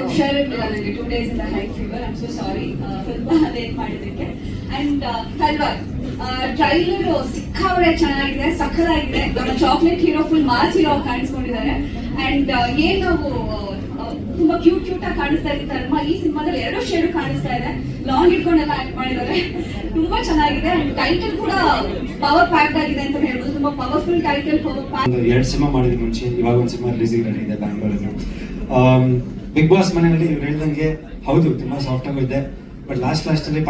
ಹುಷಾರಿರ್ಲಿಲ್ಲ ನನಗೆ 2 days ಇಂದ high fever. I am so sorry ಸ್ವಲ್ಪ ಲೇಟ್ ಮಾಡಿದ್ದಕ್ಕೆ. ಅಂಡ್ ತಲ್ವಾರ್ ಟ್ರೈಲರ್ ಸಿಕ್ಕಾಪಟ್ಟೆ ಚೆನ್ನಾಗಿದೆ, ಸಖತ್ತಾಗಿದೆ. ನಮ್ಮ chocolate hero full mass hero ಕಾಣಿಸ್ಕೊಂಡಿದ್ದಾರೆ. ಅಂಡ್ ಏನ್ ನಾವು ತುಂಬಾ ಕ್ಯೂಟ್ ಆಗಿ ಕಾಣಿಸ್ತಾ ಇದೆ ತರ್ಮ. ಈ ಸಿನಿಮಾದಲ್ಲಿ 2 ಶೇಡ್ ಕಾಣಿಸ್ತಾ ಇದೆ. ಲಾಂಗ್ ಇಟ್ಕೊಂಡೆಲ್ಲ ಆಕ್ಟ್ ಮಾಡಿದ್ದಾರೆ, ತುಂಬಾ ಚೆನ್ನಾಗಿದೆ. ಅಂಡ್ ಟೈಟಲ್ ಕೂಡ ಪವರ್ ಪ್ಯಾಕ್ಡ್ ಆಗಿದೆ ಅಂತ ಹೇಳ್ಬೋದು. ತುಂಬಾ powerful title, power pack. 2 cinema ಮಾಡಿದ ಮುಂಚೆ ಇವಾಗ ಒಂದು ಸಿನಿಮಾ ರಿಲೀಸ್ ಇದೆ ಬ್ಯಾಂಗ್ಳೂರಲ್ಲಿ. ಬಿಗ್ ಬಾಸ್ ಮನೆಯಲ್ಲಿ ಇವ್ರು ಹೇಳ್ದಂಗೆ ಹೌದು ತುಂಬಾ ಸಾಫ್ಟ್ ಆಗಿದೆ, ಬಟ್ ಲಾಸ್ಟ್ ಅಲ್ಲಿ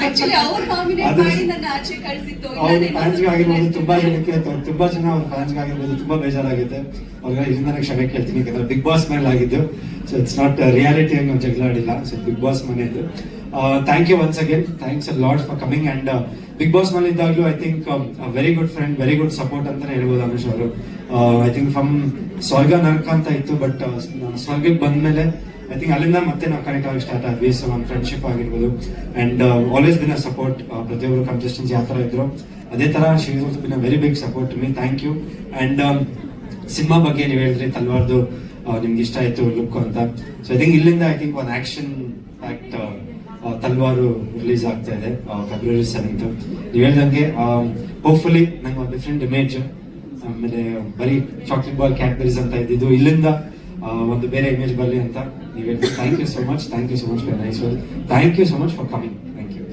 ಆಕ್ಚುಲಿ ಅವ್ರು ನಾಮಿನೇಟ್ ಮಾಡಿ ನನ್ನ ಆಚೆ ಕಳಿಸಿತ್ತು. ಅವ್ರ ಫ್ಯಾನ್ಸ್ಗೆ ಆಗಿರ್ಬೋದು, ತುಂಬಾ ಜನಕ್ಕೆ ತುಂಬಾ ಜನ ಅವ್ರ ಫ್ಯಾನ್ಸ್ಗೆ ಆಗಿರ್ಬೋದು ತುಂಬಾ ಬೇಜಾರಾಗಿದೆ. ಅವ್ರಿಗೆ ಇದರಿಂದ ಕ್ಷಮೆ ಕೇಳ್ತೀನಿ, ಯಾಕಂದ್ರೆ ಬಿಗ್ ಬಾಸ್ ಮೇಲೆ ಆಗಿದ್ದು. ಸೊ ಇಟ್ಸ್ ನಾಟ್ ರಿಯಾಲಿಟಿ ಅಂತ ಜಗಳ ಆಡಿಲ್ಲ. ಸೊ ಬಿಗ್ ಬಾಸ್ ಮನೆ ಇದು. Thank you once again, thanks a lot for coming. And Bigg Boss ಮನೆ ಇದ್ದಾಗಲೂ I think very good friend, very good support ಅಂತಾನೆ ಹೇಳ್ಬೋದು ಅನುಷ್ ಅವರು. ಐ ಥಿಂಕ್ ಫ್ರಮ್ ಸ್ವರ್ಗ ನರಕ ಅಂತ ಇತ್ತು, ಬಟ್ ಸ್ವರ್ಗಕ್ಕೆ ಬಂದ್ಮೇಲೆ ಐ ಥಿಂಕ್ ಅಲ್ಲಿಂದ ಮತ್ತೆ ನಾವು ಕನೆಕ್ಟ್ ಆಗಿ ಸ್ಟಾರ್ಟ್ ಆದ್ವಿ. ಸೊ ಒಂದು ಫ್ರೆಂಡ್ಶಿಪ್ ಆಗಿರ್ಬೋದು. And always been a support. ಪ್ರತಿಯೊಬ್ಬರು ಕಂಟೆಸ್ಟೆಂಟ್ಸ್ ಯಾವ ತರ ಇದ್ರು ಅದೇ ತರ she also been a very big support to me. Thank you. And cinema ಬಗ್ಗೆ ನೀವು ಹೇಳಿದ್ರಿ ತಲ್ವಾರ್ದು ನಿಮ್ಗೆ ಇಷ್ಟ ಆಯ್ತು ಲುಕ್ ಅಂತ. ಸೊ ಐ ಥಿಂಕ್ ಇಲ್ಲಿಂದ ಐ ಥಿಂಕ್ ಒಂದು ಆಕ್ಷನ್ ಆಕ್ಟ್ ತಲ್ವಾರು ರಿಲೀಸ್ ಆಗ್ತಾ ಇದೆ February 7th. ನೀವು ಹೇಳ್ದಂಗೆ ಹೋಪ್ಫುಲಿ ನಂಗೆ ಒಂದು ಡಿಫ್ರೆಂಟ್ ಇಮೇಜ್, ಆಮೇಲೆ ಬರೀ ಚಾಕ್ಲೇಟ್ ಬಾಯ್ ಕ್ಯಾಡ್ಬರೀಸ್ ಅಂತ ಇದ್ದಿದ್ದು ಇಲ್ಲಿಂದ ಒಂದು ಬೇರೆ ಇಮೇಜ್ ಬರಲಿ ಅಂತ ನೀವು ಹೇಳ್ತೀವಿ. Thank you so much, thank you so much for nice word. Thank you so much for coming.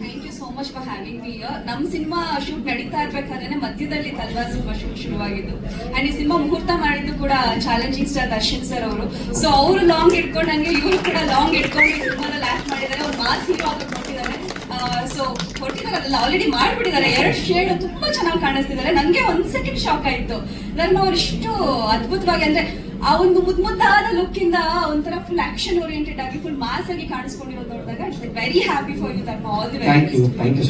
Thank you so much for having me. ನಮ್ಮ ಸಿನಿಮಾ ಶೂಟ್ ನಡೀತಾ ಇರ್ಬೇಕಾದ್ರೆ ಮಧ್ಯದಲ್ಲಿ ತಲ್ವಾರ್ ಸಿನಿಮಾ ಶೂಟ್ ಶುರುವಾಗಿದ್ದು. ಅಂಡ್ ಈ ಸಿನಿಮಾ ಮುಹೂರ್ತ ಮಾಡಿದ್ದು ಕೂಡ ಚಾಲೆಂಜಿಂಗ್ ಸ್ಟಾರ್ ದರ್ಶನ್ ಸರ್ ಅವರು. ಸೊ ಅವರು ಲಾಂಗ್ ಇಟ್ಕೊಂಡಂಗೆ ಇವರು ಕೂಡ ಲಾಂಗ್ ಇಟ್ಕೊಂಡು ಸಿನಿಮಾದಲ್ಲಿ ಆಕ್ಟ್ ಮಾಡಿದ್ದಾರೆ. ಅವ್ರು ಮಾಸ್ ಹೀರೋ ಆಗಿ ಕೊಟ್ಟಿದ್ದಾರೆ. ಸೊ ಕೊಟ್ಟಿದ್ದಾರೆ, ಆಲ್ರೆಡಿ ಮಾಡ್ಬಿಟ್ಟಿದ್ದಾರೆ. 2 ಶೇಡ್ ತುಂಬಾ ಚೆನ್ನಾಗಿ ಕಾಣಿಸ್ತಿದ್ದಾರೆ. ನನಗೆ 1 ಸೆಕೆಂಡ್ ಶಾಕ್ ಆಯ್ತು. ನನ್ನ ಅವ್ರು ಇಷ್ಟು ಅದ್ಭುತವಾಗಿ, ಅಂದ್ರೆ ಆ ಒಂದು ಮುದ್ದಾದ ಲುಕ್ ಇಂದ ಒಂಥರ ಫುಲ್ ಆಕ್ಷನ್ ಓರಿಯೆಂಟೆಡ್ ಆಗಿ ಫುಲ್ ಮಾಸ್ ಆಗಿ ಕಾಣಿಸ್ಕೊಂಡಿರೋದು ನೋಡಿದಾಗ very happy for you. All the very best. Thank you.